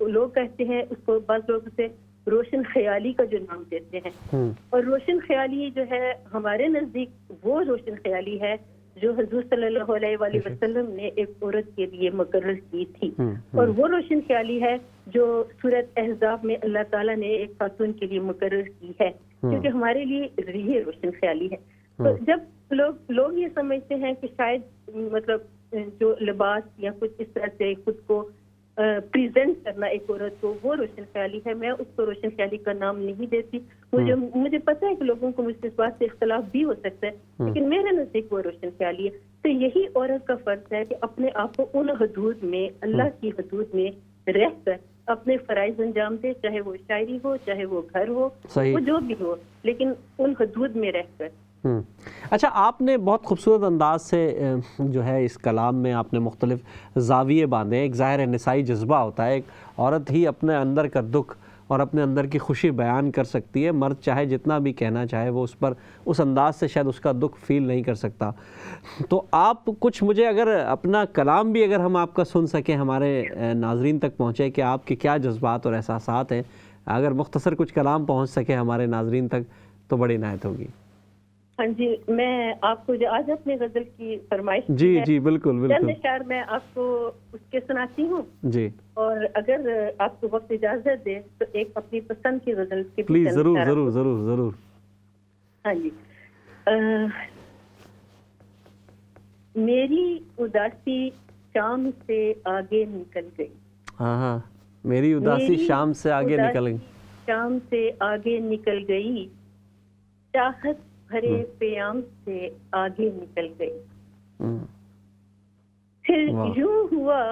لوگ کہتے ہیں اس کو، بعض لوگ اسے روشن خیالی کا جو نام دیتے ہیں، اور روشن خیالی جو ہے ہمارے نزدیک وہ روشن خیالی ہے جو حضور صلی اللہ علیہ وآلہ وسلم نے ایک عورت کے لیے مقرر کی تھی، اور وہ روشن خیالی ہے جو سورۃ احزاب میں اللہ تعالیٰ نے ایک خاتون کے لیے مقرر کی ہے، کیونکہ ہمارے لیے یہ روشن خیالی ہے. تو جب لوگ یہ سمجھتے ہیں کہ شاید مطلب جو لباس یا کچھ اس طرح سے خود کو پریزنٹ کرنا ایک عورت کو وہ روشن خیالی ہے، میں اس کو روشن خیالی کا نام نہیں دیتی. مجھے پتہ ہے کہ لوگوں کو مجھ سے اس بات سے اختلاف بھی ہو سکتا ہے، لیکن میرے نزدیک وہ روشن خیالی ہے. تو یہی عورت کا فرض ہے کہ اپنے آپ کو ان حدود میں، اللہ کی حدود میں رہ کر اپنے فرائض انجام دے، چاہے وہ شاعری ہو، چاہے وہ گھر ہو، وہ جو بھی ہو، لیکن ان حدود میں رہ کر. اچھا، آپ نے بہت خوبصورت انداز سے جو ہے اس کلام میں آپ نے مختلف زاویے باندھے. ایک ظاہر نسائی جذبہ ہوتا ہے، ایک عورت ہی اپنے اندر کا دکھ اور اپنے اندر کی خوشی بیان کر سکتی ہے، مرد چاہے جتنا بھی کہنا چاہے وہ اس پر اس انداز سے شاید اس کا دکھ فیل نہیں کر سکتا. تو آپ کچھ مجھے اگر اپنا کلام بھی اگر ہم آپ کا سن سکیں، ہمارے ناظرین تک پہنچے کہ آپ کے کیا جذبات اور احساسات ہیں، اگر مختصر کچھ کلام پہنچ سکے ہمارے ناظرین تک تو بڑی عنایت ہوگی. ہاں جی، میں آپ کو جو آج اپنے غزل کی فرمائش جی بالکل چند اشعار میں آپ کو اس کے سناتی ہوں جی، اور اگر آپ کو وقت اجازت دے تو ایک اپنی پسند کی غزل کی پلیز ضرور ضرور ضرور ضرور. ہاں جی. میری اداسی شام سے آگے نکل گئی. ہاں، میری اداسی شام سے آگے نکل گئی. شام سے آگے نکل گئی، چاہت بھرے پیام سے آگے نکل گئی. پھر یوں ہوا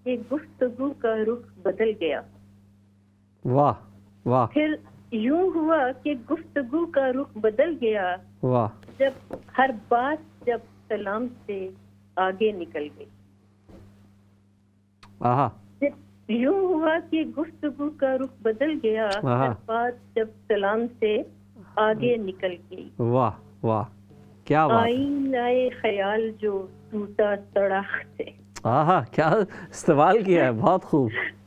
کہ گفتگو کا رخ بدل گیا. واہ واہ. پھر یوں ہوا کہ گفتگو کا رخ بدل گیا. واہ. جب ہر بات جب سلام سے آگے نکل گئی. آہا. یوں ہوا کہ گفتگو کا رخ بدل گیا، ہر بات جب سلام سے آگے نکل گئی. واہ واہ، کیا بات. آئینہ خیال جو ٹوٹا سڑک سے. آہا، کیا استعمال کیا ہے، بہت خوب.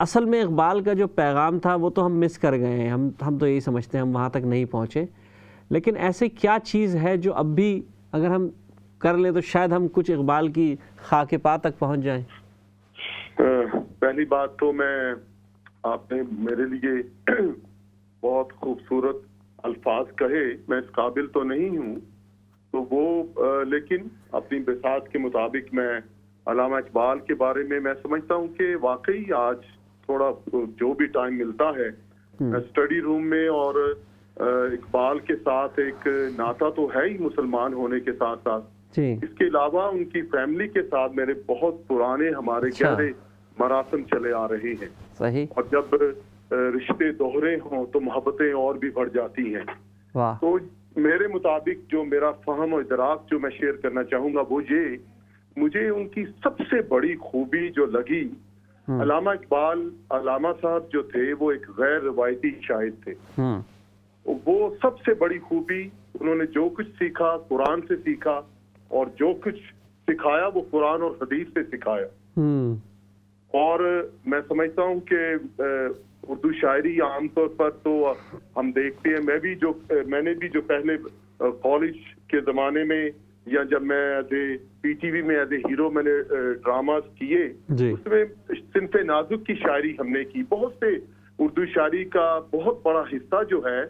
اصل میں اقبال کا جو پیغام تھا وہ تو ہم مس کر گئے ہیں، ہم تو یہی سمجھتے ہیں ہم وہاں تک نہیں پہنچے، لیکن ایسے کیا چیز ہے جو اب بھی اگر ہم کر لیں تو شاید ہم کچھ اقبال کی خاک پا تک پہنچ جائیں؟ پہلی بات تو آپ نے میرے لیے بہت خوبصورت الفاظ کہے، میں اس قابل تو نہیں ہوں تو وہ لیکن اپنی بساط کے مطابق میں علامہ اقبال کے بارے میں سمجھتا ہوں کہ واقعی آج تھوڑا جو بھی ٹائم ملتا ہے اسٹڈی روم میں، اور اقبال کے ساتھ ایک ناطہ تو ہے ہی مسلمان ہونے کے ساتھ ساتھ، اس کے علاوہ ان کی فیملی کے ساتھ میرے بہت پرانے ہمارے گہرے مراسم چلے آ رہے ہیں، صحیح، اور جب رشتے دوہرے ہوں تو محبتیں اور بھی بڑھ جاتی ہیں۔ تو میرے مطابق جو میرا فہم اور ادراک جو میں شیئر کرنا چاہوں گا وہ یہ، مجھے ان کی سب سے بڑی خوبی جو لگی، علامہ اقبال علامہ صاحب جو تھے وہ ایک غیر روایتی شاعر تھے، وہ سب سے بڑی خوبی انہوں نے جو کچھ سیکھا قرآن سے سیکھا، اور جو کچھ سکھایا وہ قرآن اور حدیث سے سکھایا۔ اور میں سمجھتا ہوں کہ اردو شاعری عام طور پر تو ہم دیکھتے ہیں، میں نے بھی جو پہلے کالج کے زمانے میں یا جب میں as a P T V میں ایز اے ہیرو میں نے ڈراماز کیے، اس میں صنف نازک کی شاعری ہم نے کی۔ بہت سے اردو شاعری کا بہت بڑا حصہ جو ہے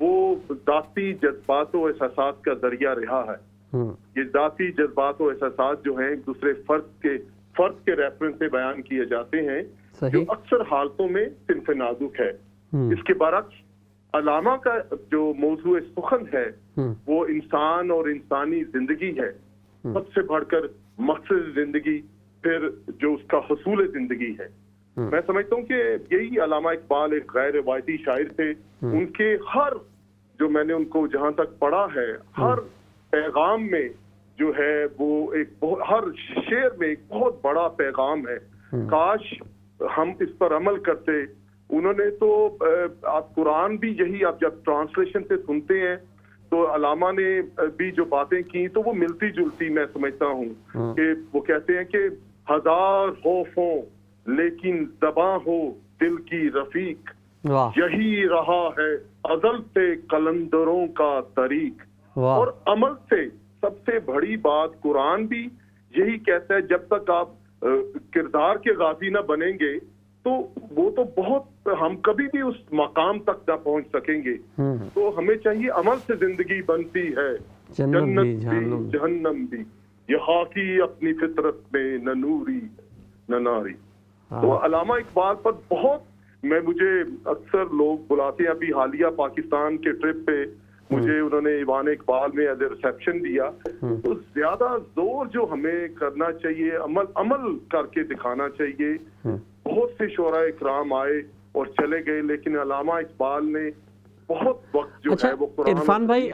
وہ ذاتی جذبات و احساسات کا ذریعہ رہا ہے۔ یہ ذاتی جذبات و احساسات جو ہیں ایک دوسرے فرد کے ریفرنس سے بیان کیے جاتے ہیں، جو اکثر حالتوں میں صنف نازک ہے۔ اس کے برعکس علامہ کا جو موضوع سخن ہے وہ انسان اور انسانی زندگی ہے، سب سے بڑھ کر مقصد زندگی، پھر جو اس کا حصول زندگی ہے۔ میں سمجھتا ہوں کہ یہی علامہ اقبال ایک غیر روایتی شاعر تھے۔ ان کے ہر جو میں نے ان کو جہاں تک پڑھا ہے، ہر پیغام میں جو ہے وہ ہر شعر میں ایک بہت بڑا پیغام ہے۔ کاش ہم اس پر عمل کرتے۔ انہوں نے تو آپ قرآن بھی یہی، آپ جب ٹرانسلیشن سے سنتے ہیں تو علامہ نے بھی جو باتیں کی تو وہ ملتی جلتی میں سمجھتا ہوں کہ وہ کہتے ہیں کہ ہزار خوف ہوں لیکن زباں ہو دل کی رفیق، یہی رہا ہے ازل سے قلندروں کا طریق۔ اور عمل سے سب سے بڑی بات قرآن بھی یہی کہتا ہے، جب تک آپ کردار کے غازی نہ بنیں گے تو وہ تو بہت، ہم کبھی بھی اس مقام تک نہ پہنچ سکیں گے۔ تو ہمیں چاہیے عمل سے زندگی بنتی ہے، جنت بھی جہنم بھی، یہ خاکی اپنی فطرت میں نہ نوری نہ ناری۔ تو علامہ اقبال پر بہت مجھے اکثر لوگ بلاتے ہیں، ابھی حالیہ پاکستان کے ٹرپ پہ مجھے انہوں نے ایوان اقبال میں ایز اے ریسیپشن دیا۔ تو زیادہ زور جو ہمیں کرنا چاہیے، عمل کر کے دکھانا چاہیے۔ بہت سے شعراء اکرام آئے اور چلے گئے، لیکن علامہ اقبال نے بہت وقت جو ہے وہ قرآن۔ عرفان بھائی،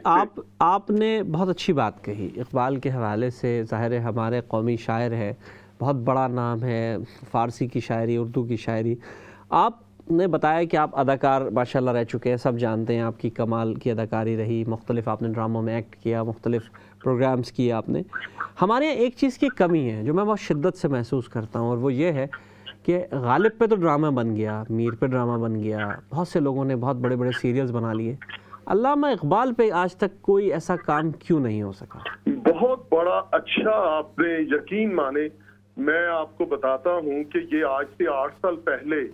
آپ نے بہت اچھی بات کہی اقبال کے حوالے سے۔ ظاہر ہے ہمارے قومی شاعر ہے، بہت بڑا نام ہے، فارسی کی شاعری، اردو کی شاعری۔ آپ نے بتایا کہ آپ اداکار ماشاءاللہ رہ چکے ہیں، سب جانتے ہیں آپ کی کمال کی اداکاری رہی، مختلف آپ نے ڈراموں میں ایکٹ کیا، مختلف پروگرامز کیے آپ نے۔ ہمارے یہاں ایک چیز کی کمی ہے جو میں بہت شدت سے محسوس کرتا ہوں، اور وہ یہ ہے کہ غالب پہ تو ڈرامہ بن گیا، میر پہ ڈرامہ بن گیا، بہت سے لوگوں نے بہت بڑے بڑے سیریلز بنا لیے، علامہ اقبال پہ آج تک کوئی ایسا کام کیوں نہیں ہو سکا؟ بہت بڑا اچھا آپ نے یقین مانے، میں آپ کو بتاتا ہوں کہ یہ آج سے 8 سال پہلے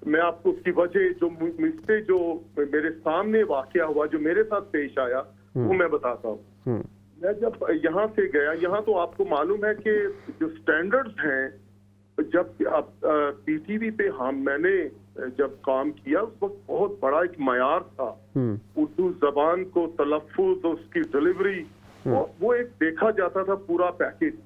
میں آپ کو اس کی وجہ جو مجھ سے جو میرے سامنے واقعہ ہوا، جو میرے ساتھ پیش آیا، وہ میں بتاتا ہوں۔ میں جب یہاں سے گیا، یہاں تو آپ کو معلوم ہے کہ جو سٹینڈرڈز ہیں، جب پی ٹی وی پہ میں نے جب کام کیا اس وقت بہت بڑا ایک معیار تھا، اردو زبان کو تلفظ، اس کی ڈلیوری، وہ ایک دیکھا جاتا تھا پورا پیکج۔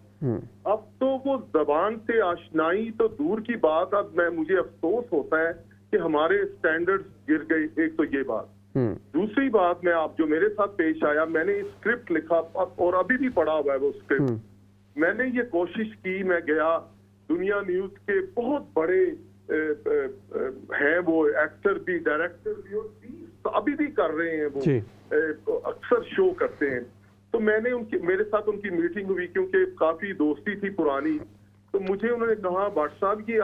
اب تو وہ زبان سے آشنائی تو دور کی بات، اب مجھے افسوس ہوتا ہے کہ ہمارے سٹینڈرڈ گر گئے۔ ایک تو یہ بات، دوسری بات میں آپ جو میرے ساتھ پیش آیا، میں نے اسکرپٹ لکھا اور ابھی بھی پڑھا ہوا ہے وہ اسکرپٹ۔ میں نے یہ کوشش کی، میں گیا دنیا نیوز کے بہت بڑے ہیں وہ ایکٹر بھی، ڈائریکٹر بھی، اور ابھی بھی کر رہے ہیں وہ، اکثر شو کرتے ہیں۔ تو میں نے میرے ساتھ ان کی میٹنگ ہوئی، کیونکہ کافی دوستی تھی پرانی، تو مجھے انہوں نے کہا بٹ صاحب یہ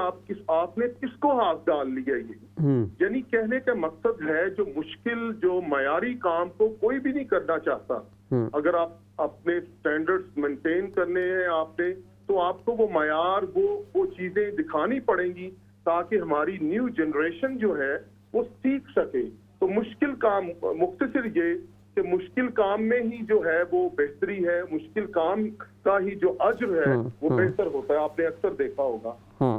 آپ نے کس کو ہاتھ ڈال لیا یہ؟ یعنی کہنے کا مقصد ہے جو مشکل جو معیاری کام کو کوئی بھی نہیں کرنا چاہتا، اگر آپ اپنے سٹینڈرڈز مینٹین کرنے ہیں آپ نے تو آپ کو وہ معیار وہ چیزیں دکھانی پڑیں گی تاکہ ہماری نیو جنریشن جو ہے وہ سیکھ سکے۔ تو مشکل کام، مختصر یہ کہ مشکل کام میں ہی جو ہے وہ بہتری ہے، مشکل کام کا ہی جو اجر ہے وہ بہتر ہوتا ہے، آپ نے اکثر دیکھا ہوگا۔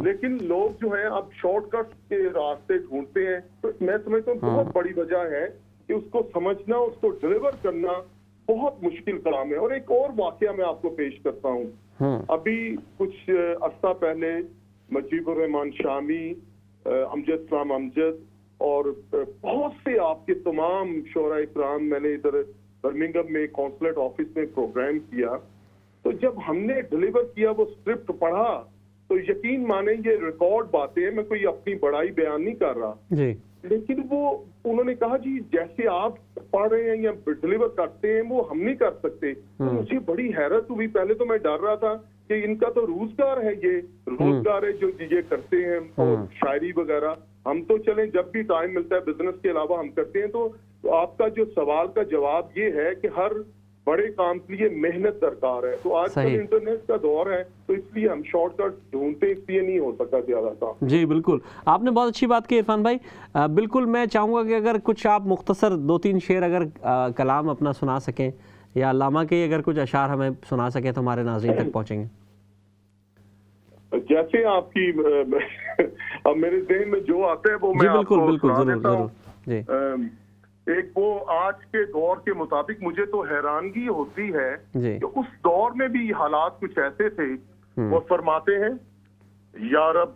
لیکن لوگ جو ہیں اب شارٹ کٹ کے راستے ڈھونڈتے ہیں، تو میں سمجھتا ہوں بہت بڑی وجہ ہے کہ اس کو سمجھنا، اس کو ڈلیور کرنا بہت مشکل کام ہے۔ اور ایک اور واقعہ میں آپ کو پیش کرتا ہوں۔ ابھی کچھ عرصہ پہلے مجیب الرحمان شامی، امجد اسلام امجد اور بہت سے آپ کے تمام شعراء اکرام، میں نے ادھر برمنگھم میں کونسلیٹ آفس میں پروگرام کیا، تو جب ہم نے ڈلیور کیا وہ اسکرپٹ پڑھا تو یقین مانیں یہ ریکارڈ باتیں ہیں، میں کوئی اپنی بڑائی بیان نہیں کر رہا جی، لیکن وہ انہوں نے کہا جی جیسے آپ پڑھ رہے ہیں یا ڈلیور کرتے ہیں وہ ہم نہیں کر سکتے۔ تو مجھے بڑی حیرت ہوئی، پہلے تو میں ڈر رہا تھا کہ ان کا تو روزگار ہے، یہ روزگار ہے جو یہ کرتے ہیں اور شاعری وغیرہ، ہم تو چلیں جب بھی ٹائم ملتا ہے بزنس کے علاوہ ہم کرتے ہیں۔ تو آپ کا جو سوال کا جواب یہ ہے کہ ہر بڑے کام کے لیے محنت درکار ہے۔ تو آج کل انٹرنیٹ کا دور ہے تو اس لیے ہم شارٹ کٹ ڈھونڈتے، اس لیے نہیں ہو سکتا زیادہ کام۔ جی بالکل، آپ نے بہت اچھی بات کی عرفان بھائی۔ بالکل میں چاہوں گا کہ اگر کچھ آپ مختصر 2-3 شعر اگر کلام اپنا سنا سکیں یا علامہ کے اگر کچھ اشعار ہمیں سنا سکیں تو ہمارے ناظرین تک پہنچیں گے۔ جیسے آپ کی اب میرے ذہن میں جو آتے ہیں وہ میں آپ کو سنا دیتا ہوں۔ جی، ایک وہ آج کے دور کے مطابق مجھے تو حیرانگی ہوتی ہے جی، کہ اس دور میں بھی حالات کچھ ایسے تھے۔ وہ فرماتے ہیں یا رب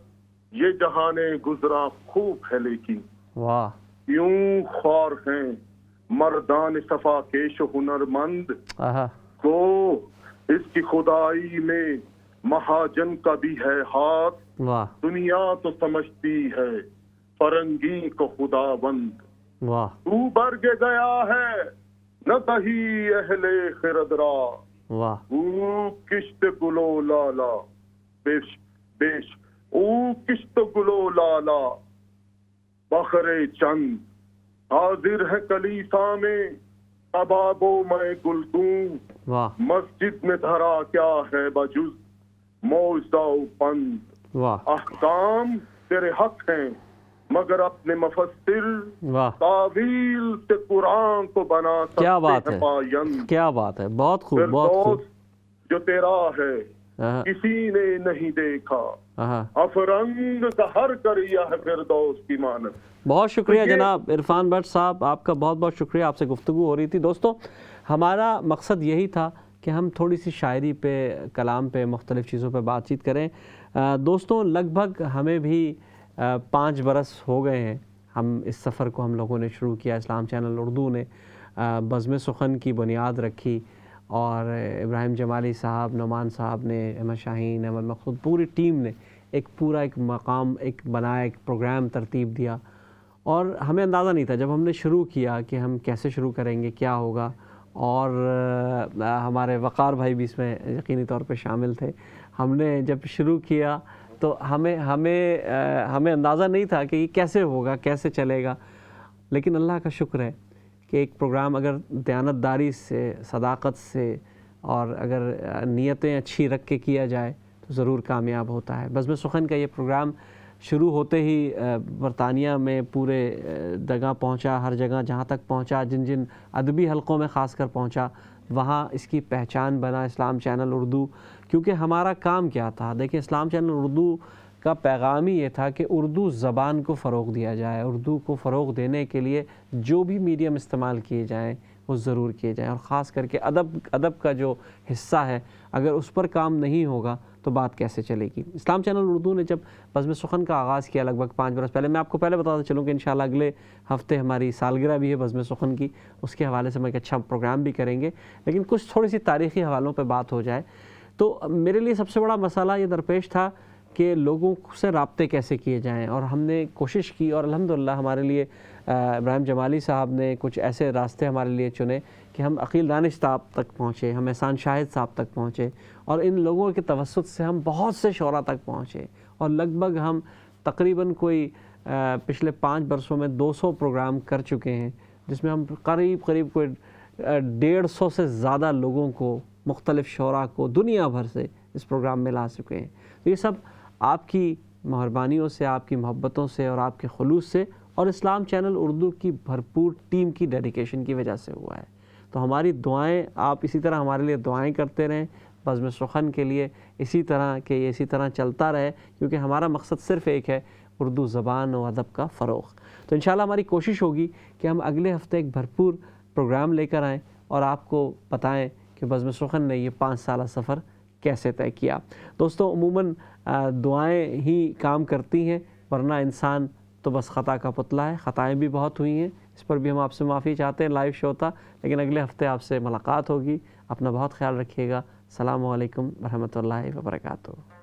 یہ جہاں گزرا خوب ہے لیکن واہ، یوں خوار ہیں مردان صفا کیش و ہنرمند کو اس کی خدائی میں مہاجن کا بھی ہے ہاتھ، واہ، دنیا تو سمجھتی ہے فرنگی کو خدا بند، واہ، تو برگ گیا ہے نہ تہی اہل خرد را، واہ، او کشت گلو لالا بیش بیش، او کشت گلو لالا بخرے چند، حاضر ہے کلیسا میں کبابوں میں گلگون، واہ، مسجد میں دھرا کیا ہے بجز موزہ و پند، واہ، احکام تیرے حق ہیں مگر اپنے مفسر واہ، تعویل سے قرآن کو بنا کیا بات سکتے ہے، ہیں پائند، کیا بات ہے، بہت خوب، بہت خوب۔ فردوس جو تیرا ہے کسی نے نہیں دیکھا، افرنگ کا ہر کریا ہے فردوس کی مانند۔ بہت شکریہ جناب عرفان بٹ صاحب، آپ کا بہت بہت شکریہ، آپ سے گفتگو ہو رہی تھی۔ دوستوں ہمارا مقصد یہی تھا کہ ہم تھوڑی سی شاعری پہ، کلام پہ، مختلف چیزوں پہ بات چیت کریں۔ دوستوں لگ بھگ ہمیں بھی 5 برس ہو گئے ہیں، ہم اس سفر کو ہم لوگوں نے شروع کیا، اسلام چینل اردو نے بزم سخن کی بنیاد رکھی اور ابراہیم جمالی صاحب، نعمان صاحب نے، احمد شاہین، احمد مقصود، پوری ٹیم نے ایک مقام ایک بنایا، ایک پروگرام ترتیب دیا اور ہمیں اندازہ نہیں تھا جب ہم نے شروع کیا کہ ہم کیسے شروع کریں گے، کیا ہوگا، اور ہمارے وقار بھائی بھی اس میں یقینی طور پہ شامل تھے۔ ہم نے جب شروع کیا تو ہمیں اندازہ نہیں تھا کہ یہ کیسے ہوگا، کیسے چلے گا، لیکن اللہ کا شکر ہے کہ ایک پروگرام اگر دیانتداری سے، صداقت سے اور اگر نیتیں اچھی رکھ کے کیا جائے تو ضرور کامیاب ہوتا ہے۔ بزم سخن کا یہ پروگرام شروع ہوتے ہی برطانیہ میں پورے جگہ پہنچا، ہر جگہ جہاں تک پہنچا، جن ادبی حلقوں میں خاص کر پہنچا، وہاں اس کی پہچان بنا اسلام چینل اردو۔ کیونکہ ہمارا کام کیا تھا، دیکھیں اسلام چینل اردو کا پیغام ہی یہ تھا کہ اردو زبان کو فروغ دیا جائے، اردو کو فروغ دینے کے لیے جو بھی میڈیم استعمال کیے جائیں وہ ضرور کیے جائیں، اور خاص کر کے ادب کا جو حصہ ہے اگر اس پر کام نہیں ہوگا تو بات کیسے چلے گی۔ اسلام چینل اردو نے جب بزم سخن کا آغاز کیا لگ بھگ 5 برس پہلے، میں آپ کو پہلے بتاتا چلوں کہ انشاءاللہ اگلے ہفتے ہماری سالگرہ بھی ہے بزم سخن کی، اس کے حوالے سے ہم ایک اچھا پروگرام بھی کریں گے، لیکن کچھ تھوڑی سی تاریخی حوالوں پہ بات ہو جائے تو میرے لیے سب سے بڑا مسئلہ یہ درپیش تھا کہ لوگوں سے رابطے کیسے کیے جائیں، اور ہم نے کوشش کی اور الحمدللہ ہمارے لیے ابراہیم جمالی صاحب نے کچھ ایسے راستے ہمارے لیے چنے کہ ہم عقیل دانش صاحب تک پہنچے، ہم احسان شاہد صاحب تک پہنچے، اور ان لوگوں کے توسط سے ہم بہت سے شعراء تک پہنچے، اور لگ بھگ ہم تقریباً کوئی پچھلے 5 برسوں میں 200 پروگرام کر چکے ہیں، جس میں ہم قریب کوئی 150 سے زیادہ لوگوں کو، مختلف شعراء کو دنیا بھر سے اس پروگرام میں لا چکے ہیں۔ تو یہ سب آپ کی مہربانیوں سے، آپ کی محبتوں سے اور آپ کے خلوص سے، اور اسلام چینل اردو کی بھرپور ٹیم کی ڈیڈیکیشن کی وجہ سے ہوا ہے۔ تو ہماری دعائیں، آپ اسی طرح ہمارے لیے دعائیں کرتے رہیں بزم سخن کے لیے، اسی طرح کہ یہ اسی طرح چلتا رہے، کیونکہ ہمارا مقصد صرف ایک ہے، اردو زبان و ادب کا فروغ۔ تو انشاءاللہ ہماری کوشش ہوگی کہ ہم اگلے ہفتے ایک بھرپور پروگرام لے کر آئیں اور آپ کو بتائیں کہ بزم سخن نے یہ 5 سالہ سفر کیسے طے کیا۔ دوستو، عموماً دعائیں ہی کام کرتی ہیں، ورنہ انسان تو بس خطا کا پتلا ہے۔ خطائیں بھی بہت ہوئی ہیں، اس پر بھی ہم آپ سے معافی چاہتے ہیں، لائیو شو تھا، لیکن اگلے ہفتے آپ سے ملاقات ہوگی۔ اپنا بہت خیال رکھیے گا۔ السلام علیکم ورحمۃ اللہ وبرکاتہ۔